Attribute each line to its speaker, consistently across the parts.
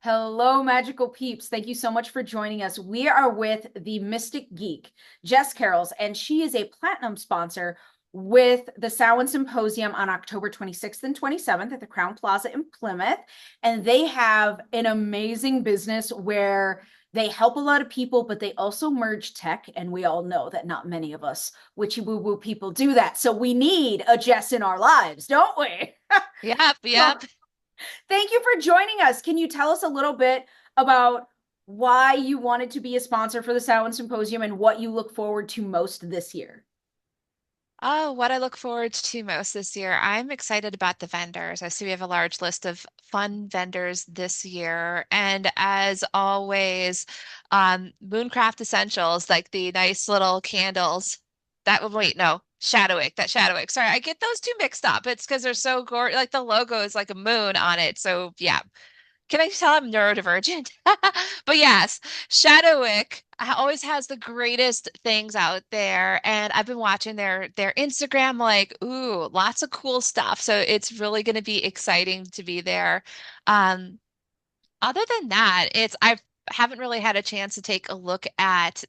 Speaker 1: Hello, magical peeps. Thank you so much for joining us. We are with the Mystic Geek, Jess Carols, and she is a platinum sponsor with the Samhain Symposium on October 26th and 27th at the Crown Plaza in Plymouth. And they have an amazing business where they help a lot of people, but they also merge tech. And we all know that not many of us witchy woo woo people do that. So we need a Jess in our lives, don't we?
Speaker 2: Yep, yep.
Speaker 1: Thank you for joining us. Can you tell us a little bit about why you wanted to be a sponsor for the Samhain Symposium and what you look forward to most this year?
Speaker 2: Oh, what I look forward to most this year. I'm excited about the vendors. I see we have a large list of fun vendors this year. And as always, Mooncraft Essentials, like the nice little candles. That would wait, no, Shadowwick, that Shadowwick. Sorry, I get those two mixed up. It's because they're so gorgeous. Like the logo is like a moon on it. So yeah, can I tell I'm neurodivergent? But yes, Shadowwick always has the greatest things out there, and I've been watching their Instagram, like, ooh, lots of cool stuff. So it's really going to be exciting to be there. Um, Other than that, I haven't really had a chance to take a look at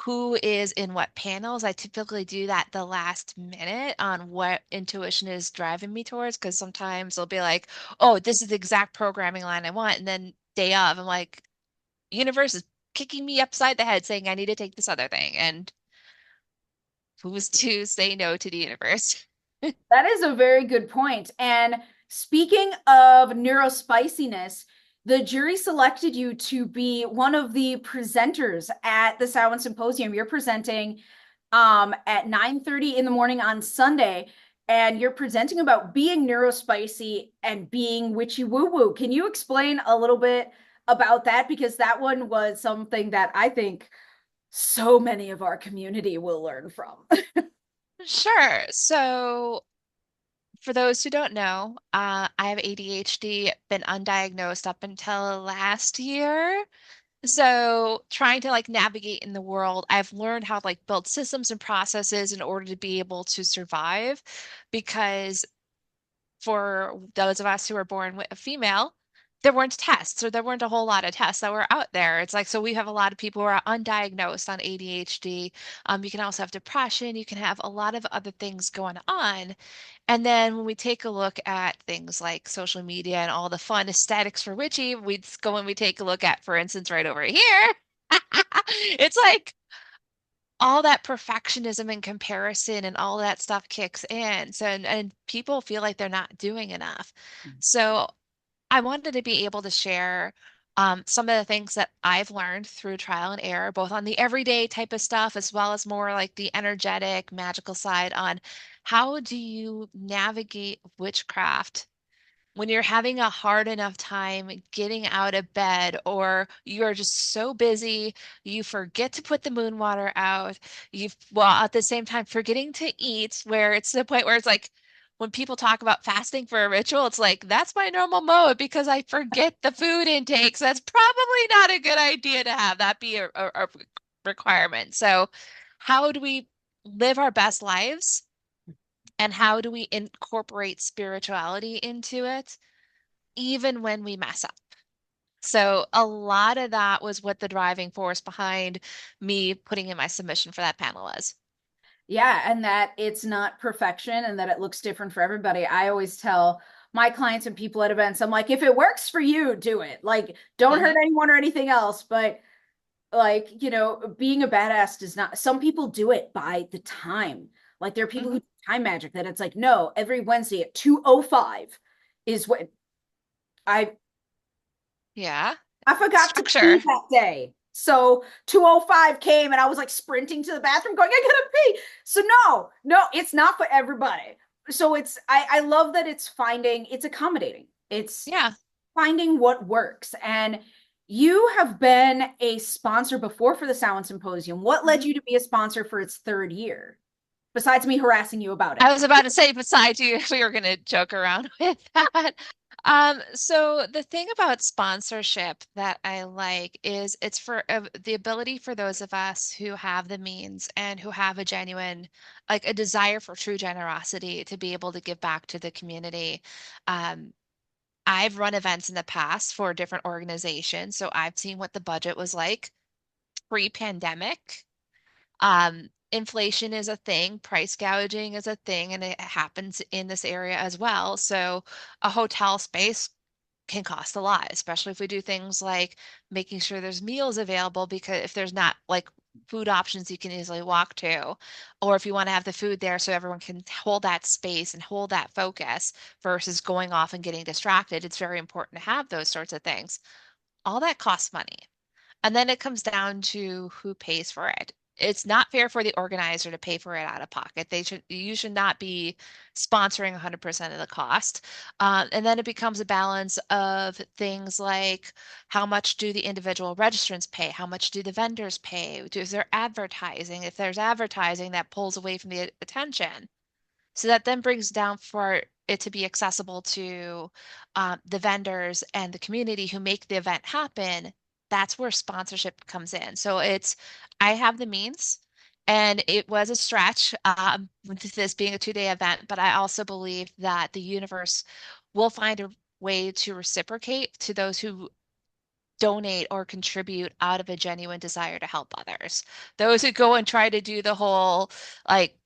Speaker 2: who is in what panels. I typically do that the last minute on what intuition is driving me towards, because sometimes they'll be like, oh, this is the exact programming line I want. And then day of, I'm like, universe is kicking me upside the head saying I need to take this other thing. And who's to say no to the universe?
Speaker 1: That is a very good point. And speaking of neurospiciness, the jury selected you to be one of the presenters at the Samhain Symposium. You're presenting at 9:30 in the morning on Sunday, and you're presenting about being neurospicy and being witchy woo woo. Can you explain a little bit about that? Because that one was something that I think so many of our community will learn from.
Speaker 2: Sure. So for those who don't know, I have ADHD, been undiagnosed up until last year. So trying to like navigate in the world, I've learned how to like build systems and processes in order to be able to survive. Because for those of us who were born with a female, there weren't tests or there weren't a whole lot of tests that were out there. It's like, so we have a lot of people who are undiagnosed on ADHD. You can also have depression. You can have a lot of other things going on. And then when we take a look at things like social media and all the fun aesthetics for witchy, we go and we take a look at, for instance, right over here. It's like all that perfectionism and comparison and all that stuff kicks in. So, and people feel like they're not doing enough. So I wanted to be able to share some of the things that I've learned through trial and error, both on the everyday type of stuff as well as more like the energetic, magical side on how do you navigate witchcraft when you're having a hard enough time getting out of bed, or you're just so busy, you forget to put the moon water out, well, at the same time, forgetting to eat, where it's to the point where it's like, when people talk about fasting for a ritual, it's like, that's my normal mode because I forget the food intake. So that's probably not a good idea to have that be a requirement. So, how do we live our best lives? And how do we incorporate spirituality into it? Even when we mess up. So a lot of that was what the driving force behind me putting in my submission for that panel was.
Speaker 1: Yeah, and that it's not perfection and that it looks different for everybody. I always tell my clients and people at events, I'm like, if it works for you, do it. Like, don't hurt
Speaker 2: Hmm.
Speaker 1: anyone or anything else. But like, being a badass does not, some people do it by the time. Like there are people who
Speaker 2: Hmm.
Speaker 1: do time magic that it's like, no, every Wednesday at 2:05 is when I
Speaker 2: Yeah.
Speaker 1: I forgot to
Speaker 2: Structure.
Speaker 1: pee that day. So 2:05 came and I was like sprinting to the bathroom going, I gotta pee. So no, it's not for everybody. So I love that it's accommodating. It's
Speaker 2: Yeah.
Speaker 1: finding what works. And you have been a sponsor before for the Samhain Symposium. What led
Speaker 2: Hmm.
Speaker 1: you to be a sponsor for its third year? Besides me harassing you about it.
Speaker 2: I was about to say beside you, we were going to joke around with that. So the thing about sponsorship that I like is it's for the ability for those of us who have the means and who have a genuine, like a desire for true generosity to be able to give back to the community. Um, I've run events in the past for different organizations, so I've seen what the budget was like pre-pandemic. Inflation is a thing, price gouging is a thing, and it happens in this area as well. So a hotel space can cost a lot, especially if we do things like making sure there's meals available, because if there's not like food options you can easily walk to, or if you want to have the food there so everyone can hold that space and hold that focus versus going off and getting distracted, it's very important to have those sorts of things. All that costs money. And then it comes down to who pays for it. It's not fair for the organizer to pay for it out of pocket. You should not be sponsoring 100% of the cost. And then it becomes a balance of things like how much do the individual registrants pay? How much do the vendors pay? Is there advertising? If there's advertising, that pulls away from the attention. So that then brings down for it to be accessible to the vendors and the community who make the event happen. That's where sponsorship comes in. So I have the means, and it was a stretch with this being a 2-day event, but I also believe that the universe will find a way to reciprocate to those who donate or contribute out of a genuine desire to help others. Those who go and try to do the whole like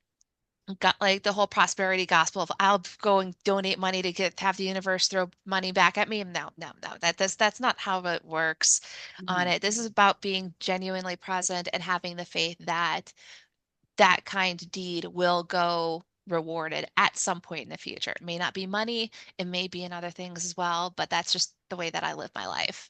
Speaker 2: got like the whole prosperity gospel of I'll go and donate money to get to have the universe throw money back at me. No, no, no. That's not how it works on
Speaker 1: Mhm.
Speaker 2: it. This is about being genuinely present and having the faith that that kind deed will go rewarded at some point in the future. It may not be money, it may be in other things as well, but that's just the way that I live my life.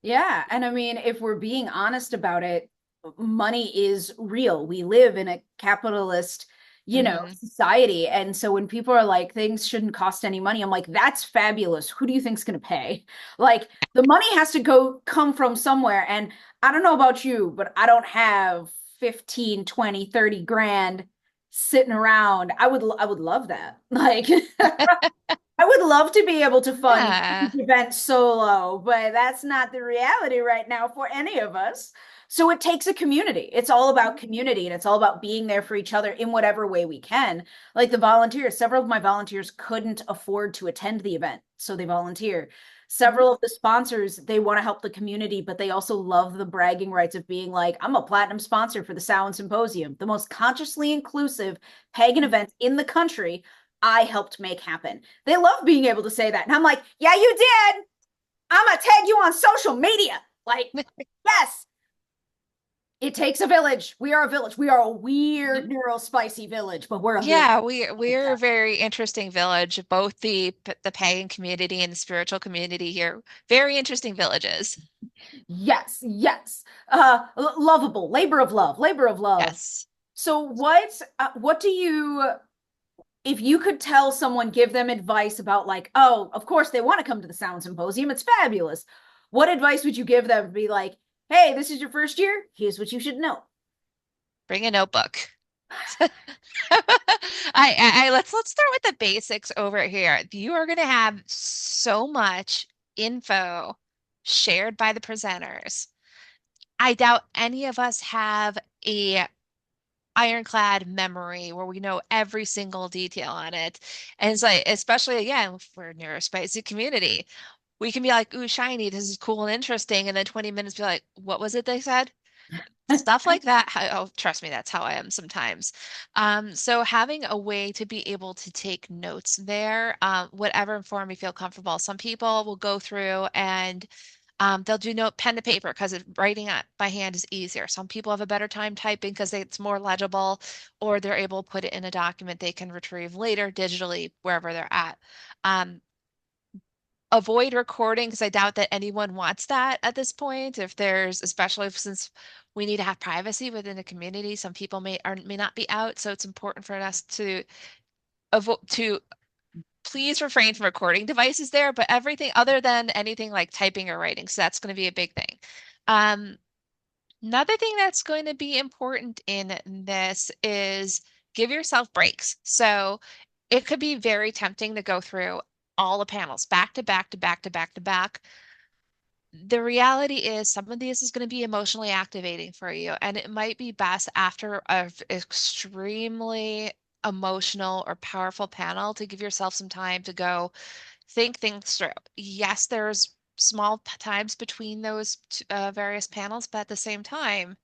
Speaker 1: Yeah. And I mean, if we're being honest about it, money is real. We live in a capitalist,
Speaker 2: Hmm.
Speaker 1: society. And so when people are like, things shouldn't cost any money, I'm like, that's fabulous. Who do you think's going to pay? Like, the money has to come from somewhere. And I don't know about you, but I don't have 15, 20, 30 grand sitting around. I would love that. Like, I would love to be able to fund
Speaker 2: Yeah.
Speaker 1: each event solo, but that's not the reality right now for any of us. So it takes a community. It's all about community and it's all about being there for each other in whatever way we can. Like the volunteers, several of my volunteers couldn't afford to attend the event, so they volunteer.
Speaker 2: Mhm.
Speaker 1: Several of the sponsors, they want to help the community, but they also love the bragging rights of being like, I'm a platinum sponsor for the Samhain Symposium, the most consciously inclusive pagan
Speaker 2: Mhm.
Speaker 1: event in the country. I helped make happen. They love being able to say that. And I'm like, yeah, you did. I'm going to tag you on social media. Like, yes, it takes a village. We are a village. We are a weird,
Speaker 2: Mhm.
Speaker 1: neurospicy village, but we're a village.
Speaker 2: Yeah, we're a very interesting village, both the pagan community and the spiritual community here. Very interesting villages.
Speaker 1: Yes, yes. Lovable, labor of love, labor of love.
Speaker 2: Yes.
Speaker 1: So what do you, if you could tell someone, give them advice about like, oh, of course they want to come to the Sound Symposium. It's fabulous. What advice would you give them to be like, hey, this is your first year. Here's what you should know.
Speaker 2: Bring a notebook. Let's start with the basics over here. You are going to have so much info shared by the presenters. I doubt any of us have a ironclad memory where we know every single detail on it. And it's like, especially again, for neurospicy community, we can be like, ooh, shiny, this is cool and interesting. And then 20 minutes be like, what was it they said? Stuff like that. Oh, trust me, that's how I am sometimes. So having a way to be able to take notes there, whatever form you feel comfortable. Some people will go through and they'll do note pen to paper because writing it by hand is easier. Some people have a better time typing because it's more legible, or they're able to put it in a document they can retrieve later digitally wherever they're at. Um, Avoid recording because I doubt that anyone wants that at this point. If there's, especially since we need to have privacy within the community, some people may not be out, so it's important for us to avoid to please refrain from recording devices there, but everything other than anything like typing or writing, so that's going to be a big thing. Um, Another thing that's going to be important in this is give yourself breaks. So it could be very tempting to go through all the panels back to back to back to back to back. The reality is some of this is going to be emotionally activating for you, and it might be best after a extremely emotional or powerful panel to give yourself some time to go think things through. Yes, there's small times between those various panels, but at the same time,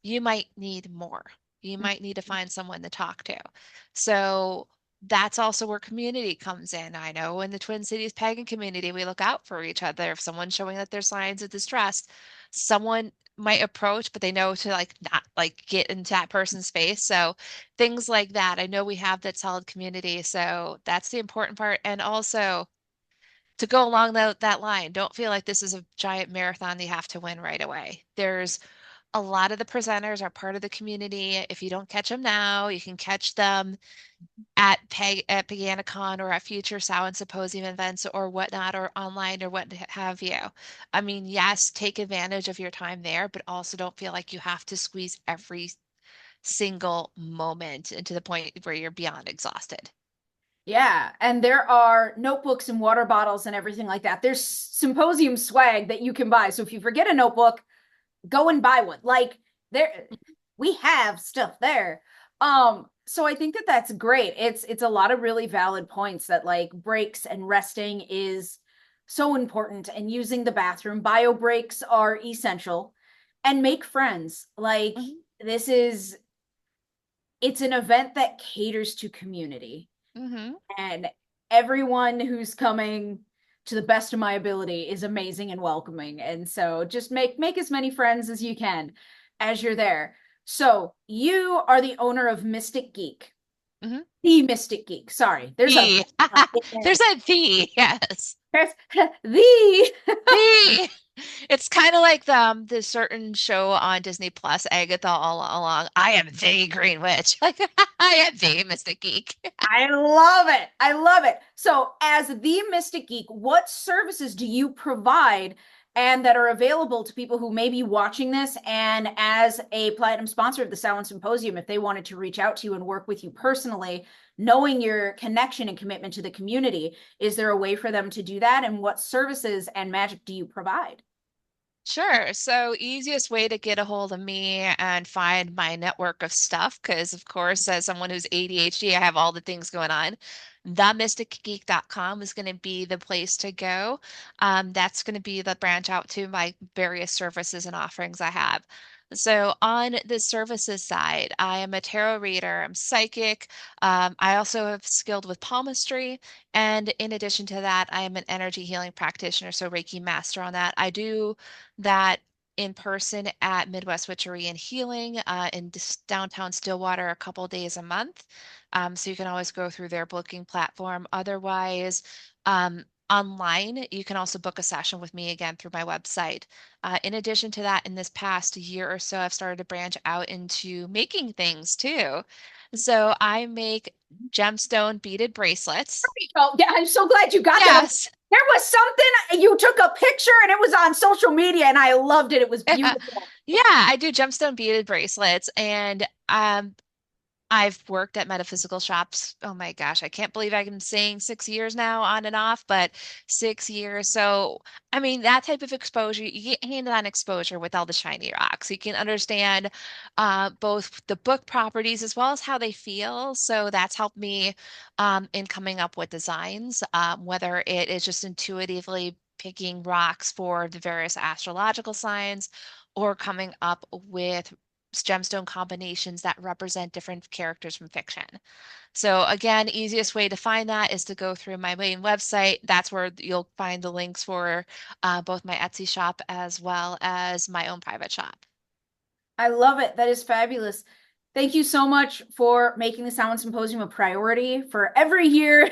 Speaker 2: you might need more. You might need to find someone to talk to. So that's also where community comes in. I know in the Twin Cities pagan community, we look out for each other. If someone's showing that there's signs of distress, someone might approach, but they know to like not like get into that person's face. So things like that. I know we have that solid community. So that's the important part. And also to go along that line, don't feel like this is a giant marathon that you have to win right away. There's a lot of the presenters are part of the community. If you don't catch them now, you can catch them at Paganacon or at future Samhain Symposium events or whatnot, or online or what have you. I mean, yes, take advantage of your time there, but also don't feel like you have to squeeze every single moment into the point where you're beyond exhausted.
Speaker 1: Yeah, and there are notebooks and water bottles and everything like that. There's symposium swag that you can buy. So if you forget a notebook, go and buy one. Like there we have stuff there. So I think that that's great. It's a lot of really valid points that like breaks and resting is so important and using the bathroom. Bio breaks are essential and make friends. Like
Speaker 2: Mhm.
Speaker 1: this is it's an event that caters to community
Speaker 2: Hmm.
Speaker 1: and everyone who's coming to the best of my ability is amazing and welcoming. And so just make as many friends as you can as you're there. So you are the owner of Mystic Geek,
Speaker 2: Hmm.
Speaker 1: the Mystic Geek. Sorry, there's a
Speaker 2: The there's a the yes.
Speaker 1: there's the
Speaker 2: The it's kind of like the certain show on Disney Plus, Agatha all along. I am the Green Witch. Like I am the Mystic Geek.
Speaker 1: I love it. I love it. So, as the Mystic Geek, what services do you provide and that are available to people who may be watching this? And as a platinum sponsor of the Samhain Symposium, if they wanted to reach out to you and work with you personally, knowing your connection and commitment to the community, is there a way for them to do that? And what services and magic do you provide?
Speaker 2: Sure. So, easiest way to get a hold of me and find my network of stuff, because of course, as someone who's ADHD, I have all the things going on. TheMysticGeek.com is going to be the place to go. That's going to be the branch out to my various services and offerings I have. So, on the services side, I am a tarot reader, I'm psychic. I also have skilled with palmistry. And in addition to that, I am an energy healing practitioner, so Reiki master on that. I do that in person at Midwest Witchery and Healing in downtown Stillwater a couple days a month. So you can always go through their booking platform. Otherwise, online, you can also book a session with me again through my website. In addition to that, in this past year or so, I've started to branch out into making things too. So I make gemstone beaded bracelets.
Speaker 1: Oh, yeah, I'm so glad you got that.
Speaker 2: Yes.
Speaker 1: There was something you took a picture and it was on social media and I loved it. It was beautiful.
Speaker 2: Yeah, I do gemstone beaded bracelets and I've worked at metaphysical shops. Oh my gosh, I can't believe I'm saying 6 years now on and off, but 6 years. So, I mean, that type of exposure, you get hands-on exposure with all the shiny rocks. You can understand both the book properties as well as how they feel. So that's helped me in coming up with designs, whether it is just intuitively picking rocks for the various astrological signs or coming up with gemstone combinations that represent different characters from fiction. So again, easiest way to find that is to go through my main website. That's where you'll find the links for both my Etsy shop as well as my own private shop.
Speaker 1: I love it. That is fabulous. Thank you so much for making the Sound Symposium a priority for every year.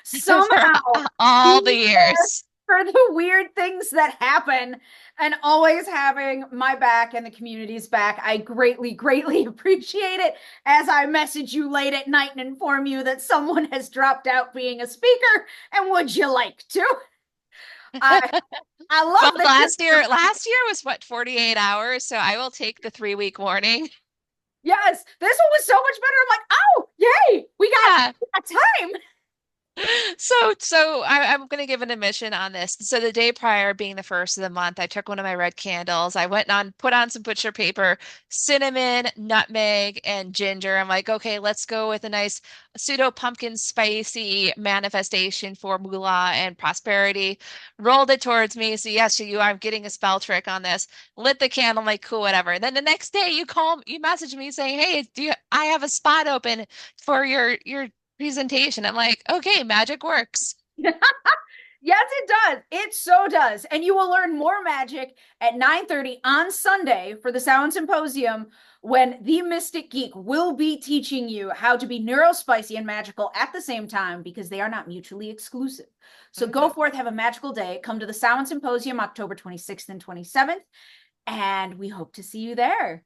Speaker 2: For
Speaker 1: Somehow,
Speaker 2: all the
Speaker 1: being there
Speaker 2: years.
Speaker 1: for the weird things that happen and always having my back and the community's back. I greatly, greatly appreciate it as I message you late at night and inform you that someone has dropped out being a speaker. And would you like to? I I
Speaker 2: Well,
Speaker 1: love that you're
Speaker 2: last year was what, 48 hours, so I will take the 3 week warning.
Speaker 1: yes, this one was so much better. I'm like, oh, yay,
Speaker 2: Yeah.
Speaker 1: we got time.
Speaker 2: I'm going to give an admission on this. So the day prior, being the first of the month, I took one of my red candles. I went on, put on some butcher paper, cinnamon, nutmeg, and ginger. I'm like, okay, let's go with a nice pseudo pumpkin spicy manifestation for moolah and prosperity. Rolled it towards me. So yes, you, I'm getting a spell trick on this. Lit the candle, I'm like, cool, whatever. And then the next day, you message me saying, hey, I have a spot open for your presentation. I'm like, okay, magic works.
Speaker 1: Yes, it does. It so does. And you will learn more magic at 9:30 on Sunday for the Sound Symposium when the Mystic Geek will be teaching you how to be neurospicy and magical at the same time because they are not mutually exclusive. So go
Speaker 2: Mhm.
Speaker 1: forth, have a magical day. Come to the Sound Symposium October 26th and 27th, and we hope to see you there.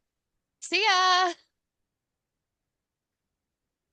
Speaker 2: See ya.